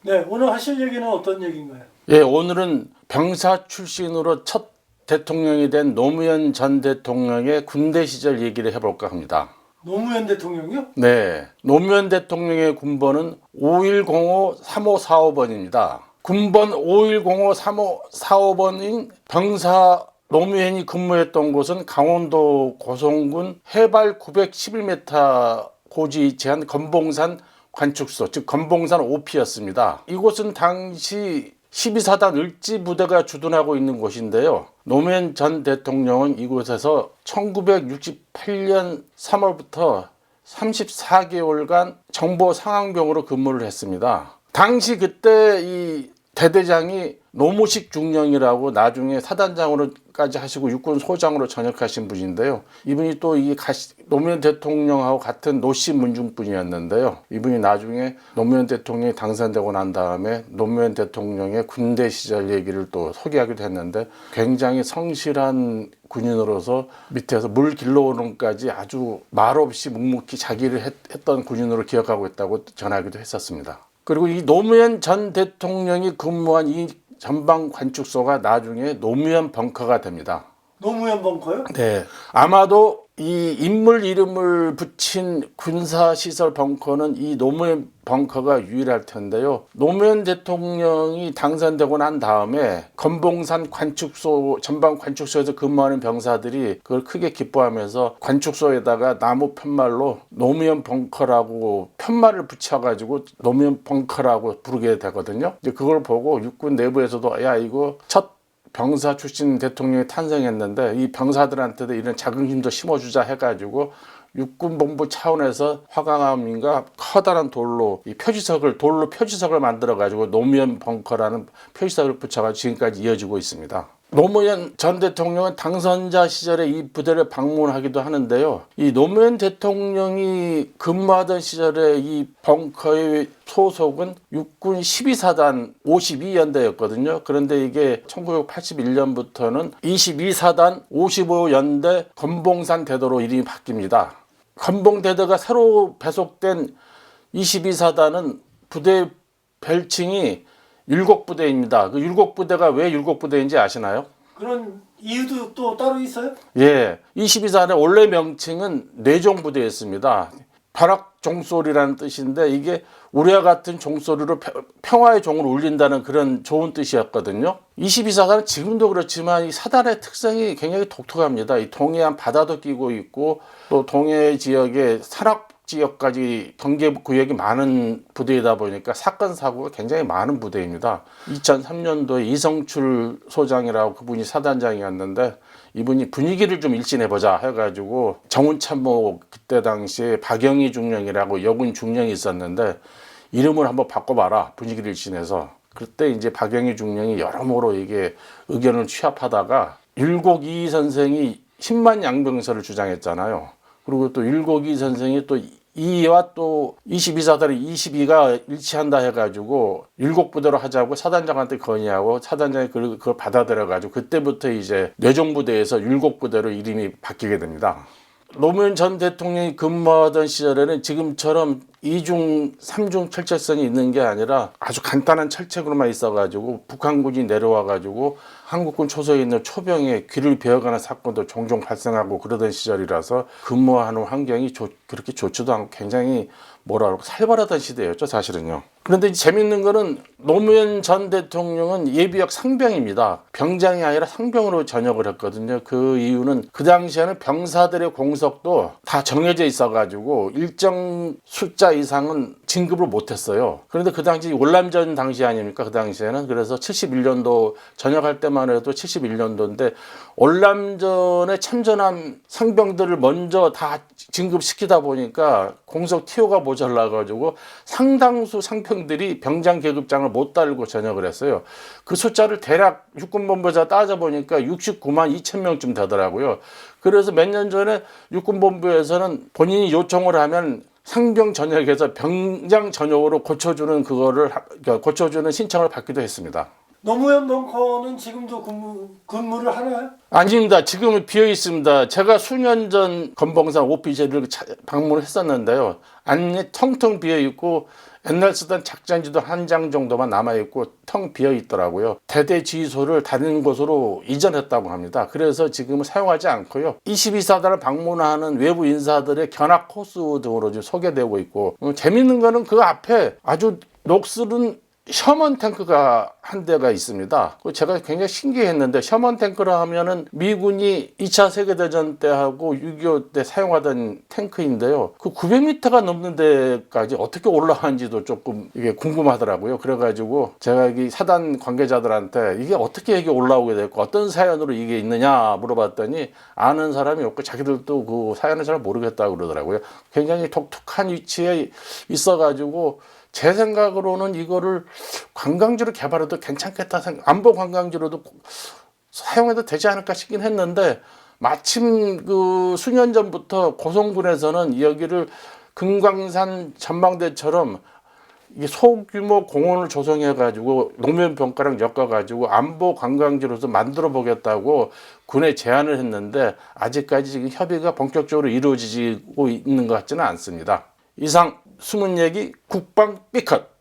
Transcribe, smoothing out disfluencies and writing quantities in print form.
네, 오늘 하실 얘기는 어떤 얘기인가요? 예, 오늘은 병사 출신으로 첫 대통령이 된 노무현 전 대통령의 군대 시절 얘기를 해볼까 합니다. 노무현 대통령이요? 네, 노무현 대통령의 군번은 5105-3545번입니다. 군번 5105-3545번인 병사 노무현이 근무했던 곳은 강원도 고성군 해발 911m 고지 위치한 건봉산 관축소, 즉 건봉산 OP였습니다. 이곳은 당시 12사단 을지부대가 주둔하고 있는 곳인데요. 노무현 전 대통령은 이곳에서 1968년 3월부터 34개월간 정보 상황병으로 근무를 했습니다. 당시 그때 이 대대장이 노무식 중령이라고 나중에 사단장으로까지 하시고 육군 소장으로 전역하신 분인데요. 이분이 또 이 노무현 대통령하고 같은 노씨 문중분이었는데요. 이분이 나중에 노무현 대통령이 당선되고 난 다음에 노무현 대통령의 군대 시절 얘기를 또 소개하기도 했는데 굉장히 성실한 군인으로서 밑에서 물 길러오는까지 아주 말없이 묵묵히 자기를 했던 군인으로 기억하고 있다고 전하기도 했었습니다. 그리고 이 노무현 전 대통령이 근무한 이 전방 관축소가 나중에 노무현 벙커가 됩니다. 노무현 벙커요? 네. 아마도 이 인물 이름을 붙인 군사시설 벙커는 이 노무현 벙커가 유일할 텐데요. 노무현 대통령이 당선되고 난 다음에 건봉산 관축소, 전방 관축소에서 근무하는 병사들이 그걸 크게 기뻐하면서 관축소에다가 나무 편말로 노무현 벙커라고 편말을 붙여가지고 노무현 벙커라고 부르게 되거든요. 이제 그걸 보고 육군 내부에서도 야, 이거 첫 병사 출신 대통령이 탄생했는데 이 병사들한테도 이런 자긍심도 심어주자 해가지고 육군본부 차원에서 화강암인가 커다란 돌로 이 돌로 표지석을 만들어가지고 노무현 벙커라는 표지석을 붙여가지고 지금까지 이어지고 있습니다. 노무현 전 대통령은 당선자 시절에 이 부대를 방문하기도 하는데요. 이 노무현 대통령이 근무하던 시절에 이 벙커의 소속은 육군 12사단 52연대였거든요. 그런데 이게 1981년부터는 22사단 55연대 건봉산 대도로 이름이 바뀝니다. 건봉대대가 새로 배속된 22사단은 부대 별칭이 율곡부대입니다. 그 율곡부대가 왜 율곡부대인지 아시나요? 그런 이유도 또 따로 있어요? 예, 22사단의 원래 명칭은 뇌종부대였습니다. 벼락 종소리라는 뜻인데 이게 우리와 같은 종소리로 평화의 종을 울린다는 그런 좋은 뜻이었거든요. 22사단은 지금도 그렇지만 이 사단의 특성이 굉장히 독특합니다. 이 동해안 바다도 끼고 있고 또 동해 지역의 산악 지역까지 경계 구역이 많은 부대이다 보니까 사건 사고가 굉장히 많은 부대입니다. 2003년도에 이성출 소장이라고 그분이 사단장이었는데 이분이 분위기를 좀 일진해보자 해가지고 정운참모 그때 당시에 박영희 중령이라고 여군 중령이 있었는데 이름을 한번 바꿔봐라 분위기를 일진해서 그때 이제 박영희 중령이 여러모로 이게 의견을 취합하다가 율곡이 선생이 10만 양병설을 주장했잖아요. 그리고 또 율곡이 선생이 또 이와 또 22사단이 22가 일치한다 해가지고 율곡부대로 하자고 사단장한테 건의하고 사단장이 그걸 받아들여가지고 그때부터 이제 뇌종부대에서 율곡부대로 이름이 바뀌게 됩니다. 노무현 전 대통령이 근무하던 시절에는 지금처럼 2중, 3중 철책선이 있는 게 아니라 아주 간단한 철책으로만 있어가지고 북한군이 내려와가지고 한국군 초소에 있는 초병에 귀를 베어가는 사건도 종종 발생하고 그러던 시절이라서 근무하는 환경이 그렇게 좋지도 않고 굉장히 살벌하던 시대였죠, 사실은요. 그런데 재밌는 거는 노무현 전 대통령은 예비역 상병입니다. 병장이 아니라 상병으로 전역을 했거든요. 그 이유는 그 당시에는 병사들의 공석도 다 정해져 있어가지고 일정 숫자 이상은 진급을 못했어요. 그런데 그 당시 월남전 당시 아닙니까? 그 당시에는. 그래서 71년도 전역할 때만 해도 71년도인데 월남전에 참전한 상병들을 먼저 다 진급시키다 보니까 공석 티오가 모자라가지고 상당수 상병들이 병장 계급장을 못 달고 전역을 했어요. 그 숫자를 대략 육군본부에서 따져보니까 69만 2천 명쯤 되더라고요. 그래서 몇 년 전에 육군본부에서는 본인이 요청을 하면 상병 전역에서 병장 전역으로 고쳐주는 고쳐주는 신청을 받기도 했습니다. 노무현 벙커는 지금도 근무를 하나요? 아닙니다. 지금은 비어 있습니다. 제가 수년 전 건봉산 오피지를 방문을 했었는데요. 안에 텅텅 비어 있고 옛날 쓰던 작전지도 한 장 정도만 남아있고 텅 비어있더라고요. 대대 지휘소를 다른 곳으로 이전했다고 합니다. 그래서 지금은 사용하지 않고요. 22사단을 방문하는 외부 인사들의 견학 코스 등으로 지금 소개되고 있고, 재밌는 거는 그 앞에 아주 녹슬은 셔먼 탱크가 한 대가 있습니다. 제가 굉장히 신기했는데, 셔먼 탱크라 하면은 미군이 2차 세계대전 때 하고 6.25 때 사용하던 탱크인데요. 그 900m가 넘는 데까지 어떻게 올라가는지도 조금 이게 궁금하더라고요. 그래가지고 제가 이 사단 관계자들한테 이게 어떻게 이게 올라오게 됐고 어떤 사연으로 이게 있느냐 물어봤더니 아는 사람이 없고 자기들도 그 사연을 잘 모르겠다고 그러더라고요. 굉장히 독특한 위치에 있어가지고 제 생각으로는 이거를 관광지로 개발해도 괜찮겠다 생각, 안보 관광지로도 사용해도 되지 않을까 싶긴 했는데, 마침 그 수년 전부터 고성군에서는 여기를 금강산 전망대처럼 이게 소규모 공원을 조성해 가지고 노면 평가랑 엮어 가지고 안보 관광지로서 만들어 보겠다고 군에 제안을 했는데, 아직까지 지금 협의가 본격적으로 이루어지고 있는 것 같지는 않습니다. 이상 숨은 얘기 국방 삐컷.